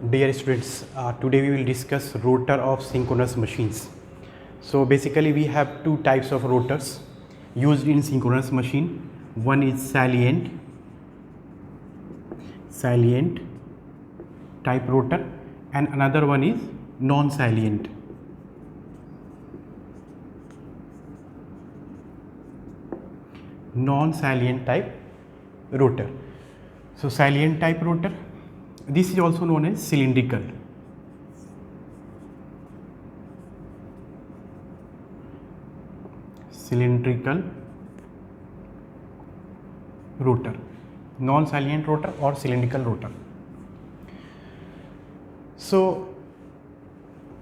Dear students, today we will discuss rotor of synchronous machines. So basically we have two types of rotors used in synchronous machine. One is salient type rotor, and another one is non-salient. Non-salient type rotor. So salient type rotor, this is also known as cylindrical. Rotor, non-salient rotor or cylindrical rotor. So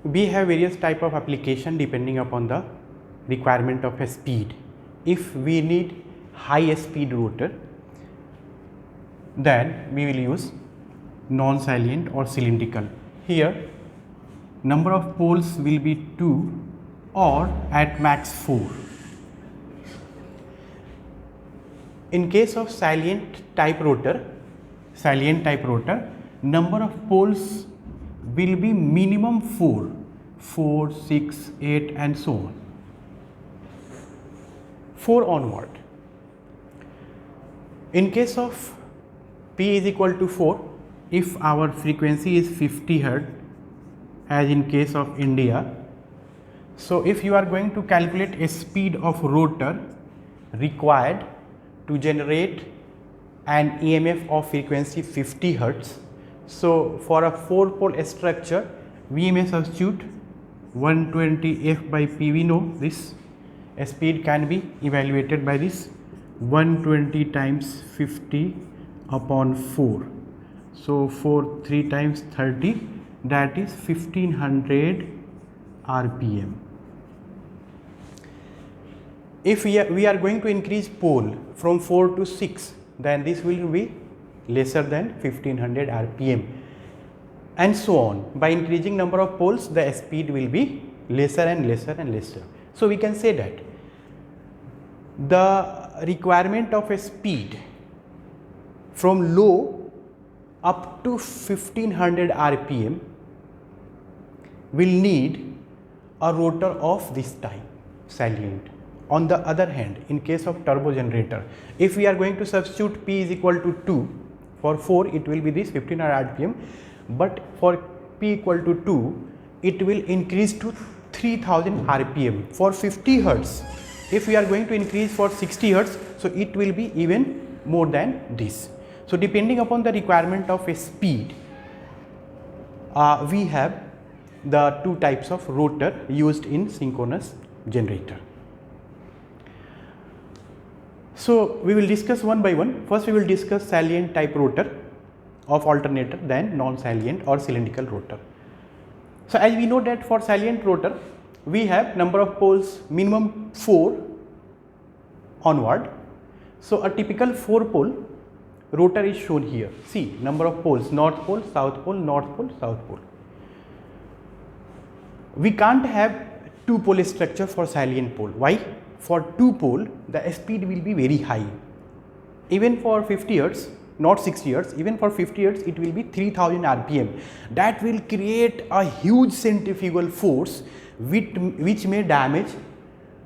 we have various type of application depending upon the requirement of a speed. If we need high speed rotor, then we will use non-salient or cylindrical. Here number of poles will be 2 or at max 4. In case of salient type rotor, number of poles will be minimum 4, 6, 8 and so on, 4 onward. In case of P is equal to 4, if our frequency is 50 Hz as in case of India, so if you are going to calculate a speed of rotor required to generate an EMF of frequency 50 Hz, so for a 4-pole structure we may substitute 120 F by P. We know this speed can be evaluated by this 120 times 50 upon 4. So 3 times 30, that is 1500 RPM. If we are going to increase pole from 4 to 6, then this will be lesser than 1500 RPM and so on. By increasing number of poles, the speed will be lesser and lesser and lesser. So we can say that the requirement of a speed from low up to 1500 RPM will need a rotor of this type, salient. On the other hand, in case of turbo generator, if we are going to substitute P is equal to 2, for 4 it will be this 1500 RPM, but for P equal to 2 it will increase to 3000 RPM for 50 Hz. If we are going to increase for 60 Hz, so it will be even more than this. So depending upon the requirement of a speed, we have the two types of rotor used in synchronous generator. So we will discuss one by one. First we will discuss salient type rotor of alternator, then non-salient or cylindrical rotor. So as we know that for salient rotor we have number of poles minimum 4 onward. So a typical 4-pole rotor is shown here. See, number of poles: north pole, south pole, north pole, south pole. We can't have 2-pole structure for salient pole. Why? For 2-pole the speed will be very high. Even for 50 Hz, not 60 Hz, even for 50 Hz it will be 3000 RPM. That will create a huge centrifugal force which may damage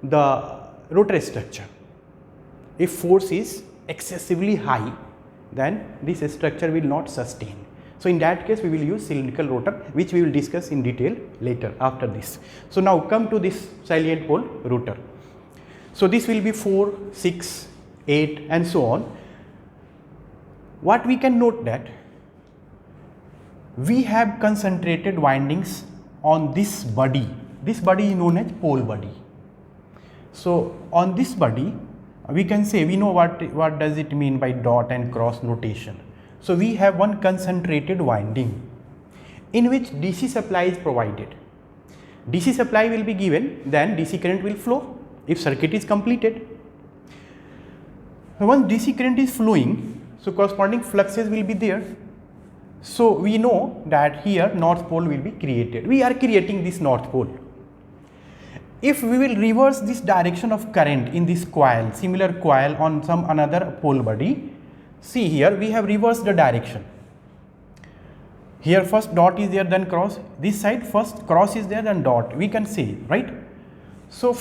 the rotor structure. If force is excessively high, then this structure will not sustain. So in that case we will use cylindrical rotor, which we will discuss in detail later after this. So now come to this salient pole rotor. So this will be 4, 6, 8 and so on. What we can note that we have concentrated windings on this body. This body is known as pole body. So on this body we can say, we know what does it mean by dot and cross notation. So we have one concentrated winding in which DC supply is provided. DC supply will be given, then DC current will flow if circuit is completed. Once DC current is flowing, so corresponding fluxes will be there. So we know that here north pole will be created. We are creating this north pole. If we will reverse this direction of current in this coil, similar coil on some another pole body, see here we have reversed the direction. Here first dot is there, then cross. This side first cross is there, then dot. We can see, right? So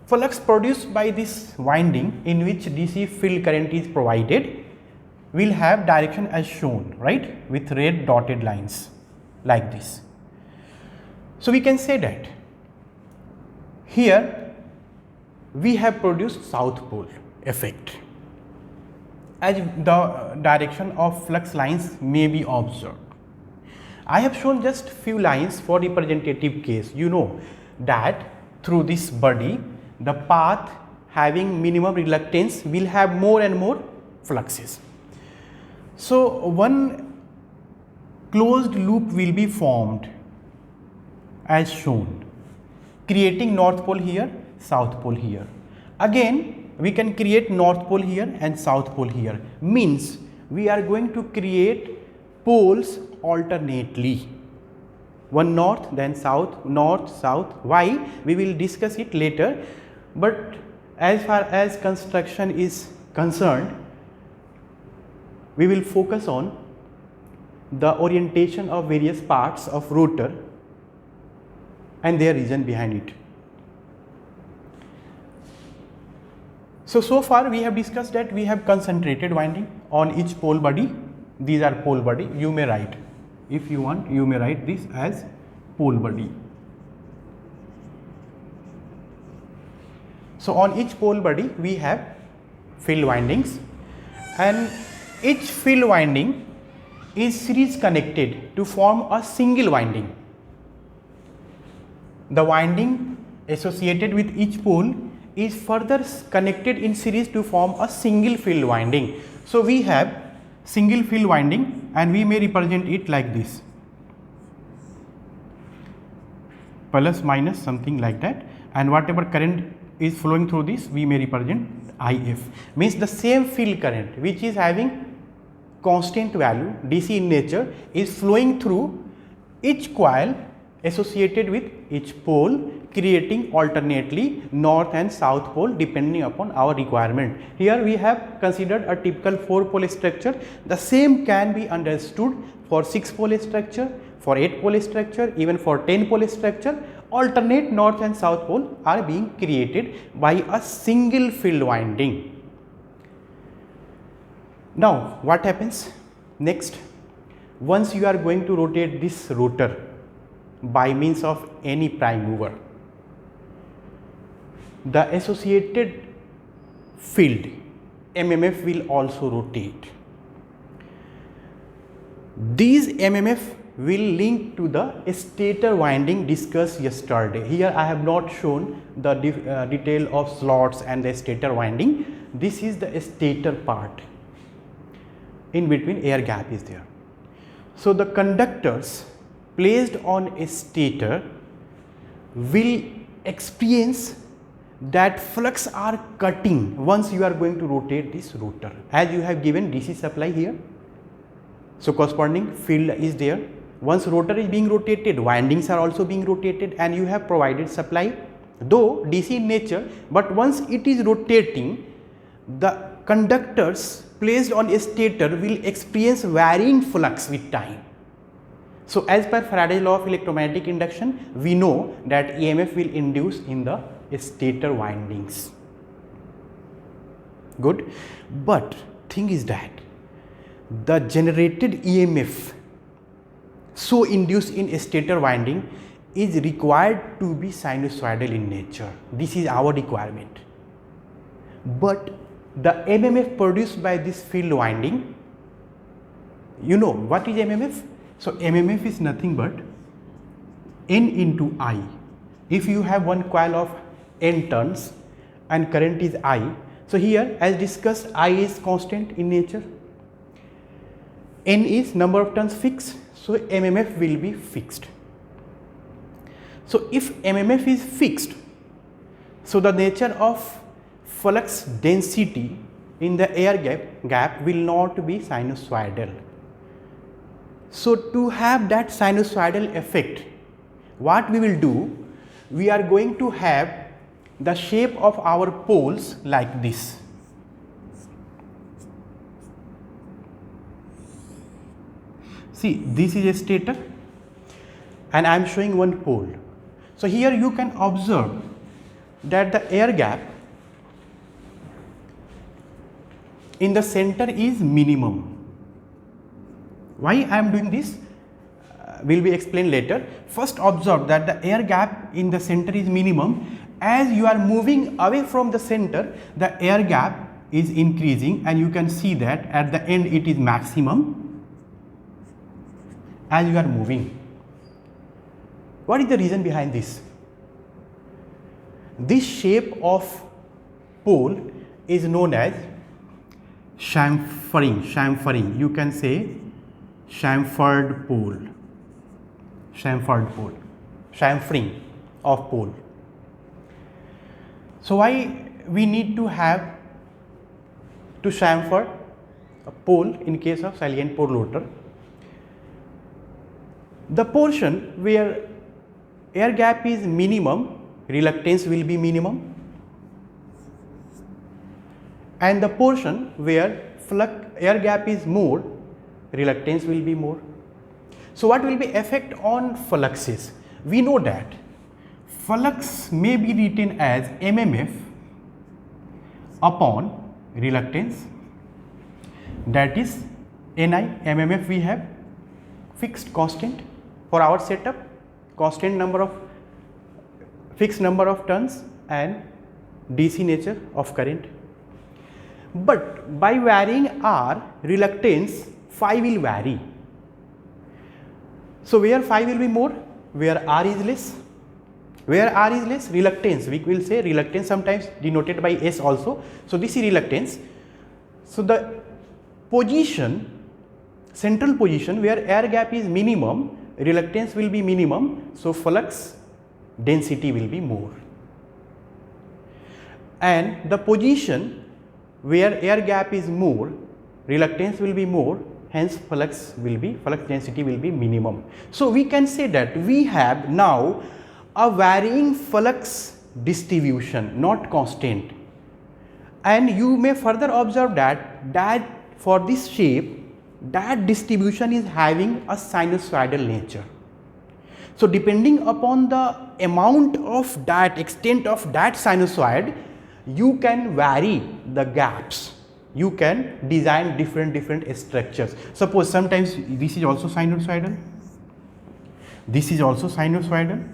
flux produced by this winding in which DC field current is provided will have direction as shown, right, with red dotted lines like this. So we can say that here we have produced south pole effect as the direction of flux lines may be observed. I have shown just few lines for representative case. You know that through this body the path having minimum reluctance will have more and more fluxes. So one closed loop will be formed as shown, creating north pole here, south pole here. Again we can create north pole here and south pole here, means we are going to create poles alternately, one north then south, north south. Why? We will discuss it later, but as far as construction is concerned, we will focus on the orientation of various parts of rotor and their reason behind it. So far we have discussed that we have concentrated winding on each pole body. These are pole body. You may write, if you want, you may write this as pole body. So on each pole body we have field windings, and each field winding is series connected to form a single winding. The winding associated with each pole is further connected in series to form a single field winding. So we have single field winding and we may represent it like this, plus minus something like that, and whatever current is flowing through this we may represent IF, means the same field current which is having constant value DC in nature is flowing through each coil associated with each pole, creating alternately north and south pole depending upon our requirement. Here we have considered a typical 4 pole structure. The same can be understood for 6 pole structure, for 8 pole structure, even for 10 pole structure. Alternate north and south pole are being created by a single field winding. Now what happens next? Once you are going to rotate this rotor by means of any prime mover, the associated field MMF will also rotate. These MMF will link to the stator winding discussed yesterday. Here I have not shown the detail of slots and the stator winding. This is the stator part. In between air gap is there. So the conductors placed on a stator will experience that flux are cutting once you are going to rotate this rotor, as you have given DC supply here. So corresponding field is there. Once rotor is being rotated, windings are also being rotated, and you have provided supply, though DC in nature, but once it is rotating, the conductors placed on a stator will experience varying flux with time. So as per Faraday's law of electromagnetic induction, we know that EMF will induce in the stator windings. Good, but thing is that the generated EMF so induced in a stator winding is required to be sinusoidal in nature. This is our requirement. But the MMF produced by this field winding, you know what is MMF? So MMF is nothing but N into I. If you have one coil of N turns and current is I, so here as discussed, I is constant in nature, N is number of turns fixed, so MMF will be fixed. So if MMF is fixed, so the nature of flux density in the air gap will not be sinusoidal. So to have that sinusoidal effect, what we will do, we are going to have the shape of our poles like this. See, this is a stator and I am showing one pole. So here you can observe that the air gap in the center is minimum. Why I am doing this will be explained later. First observe that the air gap in the center is minimum. As you are moving away from the center, the air gap is increasing and you can see that at the end it is maximum as you are moving. What is the reason behind this? This shape of pole is known as chamfering. You can say chamfered pole, chamfering of pole. So why we need to have to chamfer a pole in case of salient pole rotor? The portion where air gap is minimum, reluctance will be minimum, and the portion where air gap is more, reluctance will be more. So what will be effect on fluxes? We know that flux may be written as MMF upon reluctance, that is Ni. MMF we have fixed constant for our setup, constant number of fixed number of turns and DC nature of current. But by varying R, reluctance phi will vary. So where phi will be more? Where R is less. Where R is less, reluctance, we will say reluctance sometimes denoted by S also. So this is reluctance. So the position, central position where air gap is minimum, reluctance will be minimum, so flux density will be more. And the position where air gap is more, reluctance will be more, hence flux density will be minimum. So we can say that we have now a varying flux distribution, not constant. And you may further observe that for this shape, that distribution is having a sinusoidal nature. So depending upon the amount of that, extent of that sinusoid, you can vary the gaps. You can design different structures. Suppose sometimes this is also sinusoidal, this is also sinusoidal,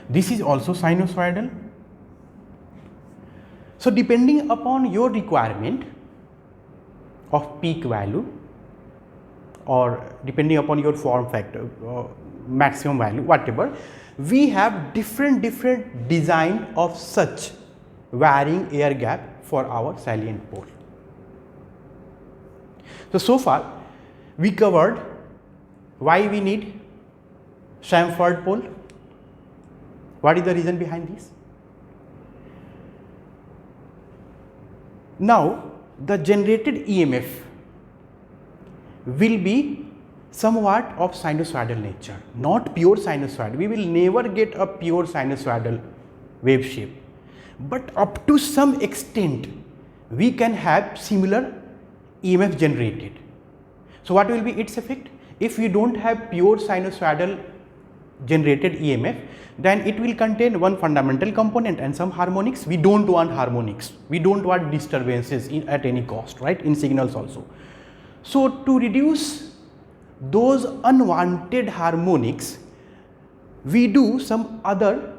this is also sinusoidal. So depending upon your requirement of peak value or depending upon your form factor or maximum value, whatever, we have different design of such varying air gap for our salient pole. So far we covered why we need chamfered pole. What is the reason behind this? Now the generated EMF will be somewhat of sinusoidal nature, not pure sinusoid. We will never get a pure sinusoidal wave shape, but up to some extent we can have similar EMF generated. So what will be its effect? If we don't have pure sinusoidal generated EMF, then it will contain one fundamental component and some harmonics. We don't want harmonics, we don't want disturbances at any cost, right, in signals also. So to reduce those unwanted harmonics, we do some other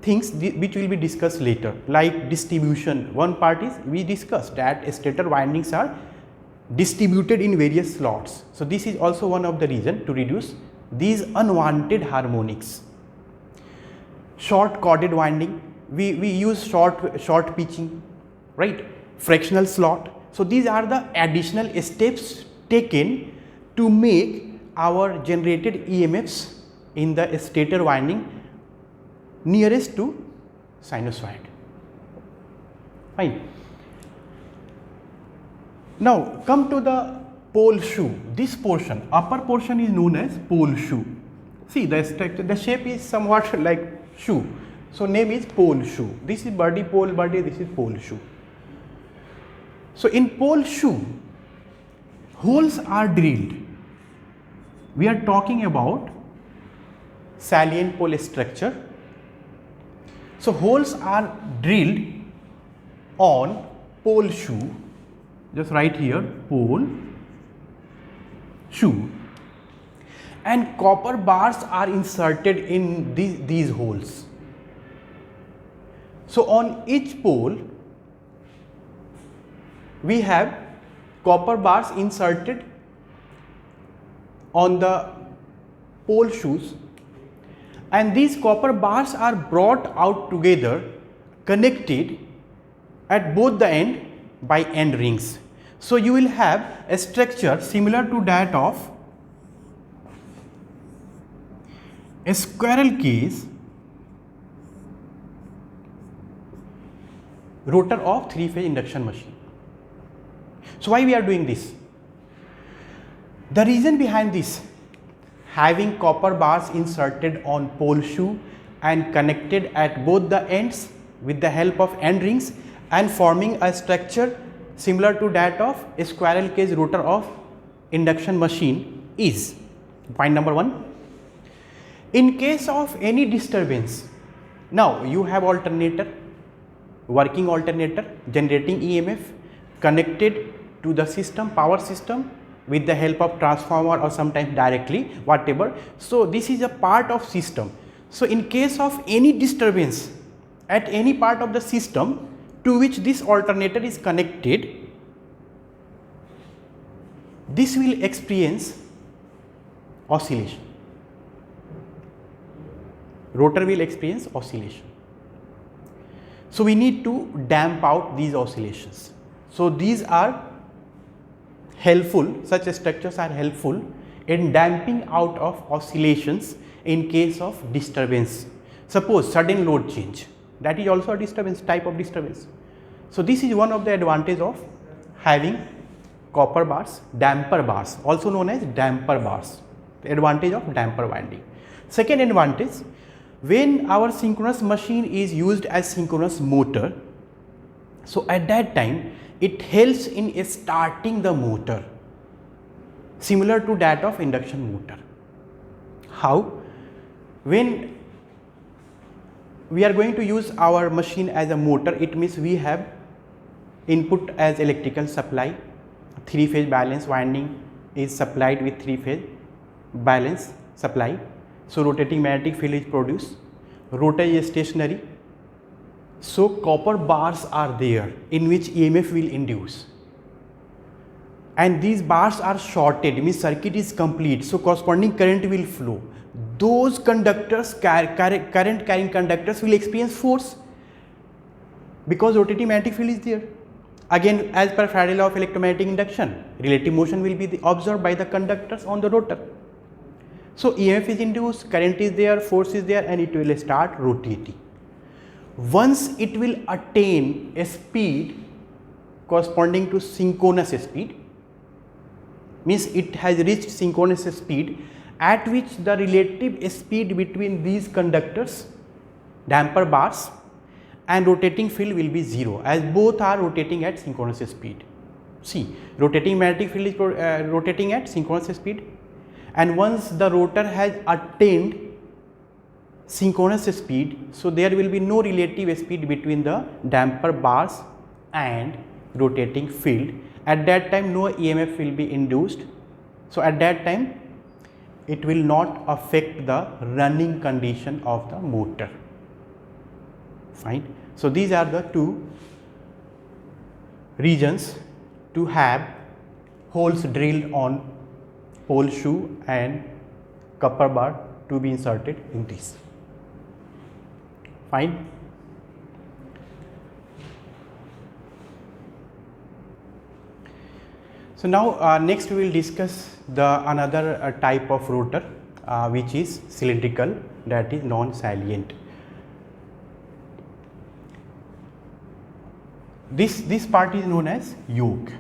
things which will be discussed later, like distribution. One part is we discussed that stator windings are distributed in various slots. So this is also one of the reason to reduce these unwanted harmonics. Short chorded winding, we use short pitching, right, fractional slot. So these are the additional steps taken to make our generated EMFs in the stator winding nearest to sinusoid. Fine. Now come to the pole shoe. This portion, upper portion is known as pole shoe. See the structure, the shape is somewhat like shoe. So name is pole shoe. This is body, pole body, this is pole shoe. So in pole shoe, holes are drilled. We are talking about salient pole structure. So holes are drilled on pole shoe, just right here, pole shoe, and copper bars are inserted in these holes. So on each pole we have copper bars inserted on the pole shoes, and these copper bars are brought out together, connected at both the end by end rings. So you will have a structure similar to that of a squirrel cage rotor of 3-phase induction machine. So why we are doing this? The reason behind this, having copper bars inserted on pole shoe and connected at both the ends with the help of end rings and forming a structure similar to that of a squirrel cage rotor of induction machine is point number 1. In case of any disturbance, now you have alternator, working alternator generating EMF connected to the system, power system, with the help of transformer or sometimes directly, whatever. So this is a part of system. So in case of any disturbance at any part of the system to which this alternator is connected, this will experience oscillation. Rotor will experience oscillation. So we need to damp out these oscillations. So these are helpful, such structures are helpful in damping out of oscillations in case of disturbance. Suppose sudden load change, that is also a disturbance, type of disturbance. So this is one of the advantage of having copper bars, damper bars, also known as damper bars, the advantage of damper winding. Second advantage, when our synchronous machine is used as synchronous motor, so at that time it helps in starting the motor, similar to that of induction motor. How? When we are going to use our machine as a motor, it means we have input as electrical supply, 3-phase balance winding is supplied with 3-phase balance supply. So rotating magnetic field is produced, rotor is stationary. So copper bars are there in which EMF will induce, and these bars are shorted, means circuit is complete, so corresponding current will flow. Those conductors, current carrying conductors will experience force because rotating magnetic field is there. Again, as per Faraday law of electromagnetic induction, relative motion will be observed by the conductors on the rotor. So EMF is induced, current is there, force is there, and it will start rotating. Once it will attain a speed corresponding to synchronous speed, means it has reached synchronous speed at which the relative speed between these conductors, damper bars, and rotating field will be 0, as both are rotating at synchronous speed. See, rotating magnetic field is rotating at synchronous speed, and once the rotor has attained synchronous speed, so there will be no relative speed between the damper bars and rotating field. At that time no EMF will be induced, so at that time it will not affect the running condition of the motor. Fine. So these are the two reasons to have holes drilled on pole shoe and copper bar to be inserted in this. Fine. So now next we will discuss the another type of rotor which is cylindrical, that is non-salient. This part is known as yoke.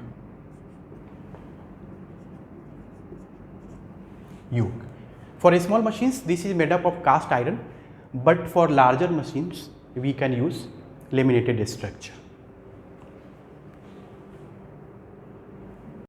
For small machines this is made up of cast iron, but for larger machines we can use laminated structure.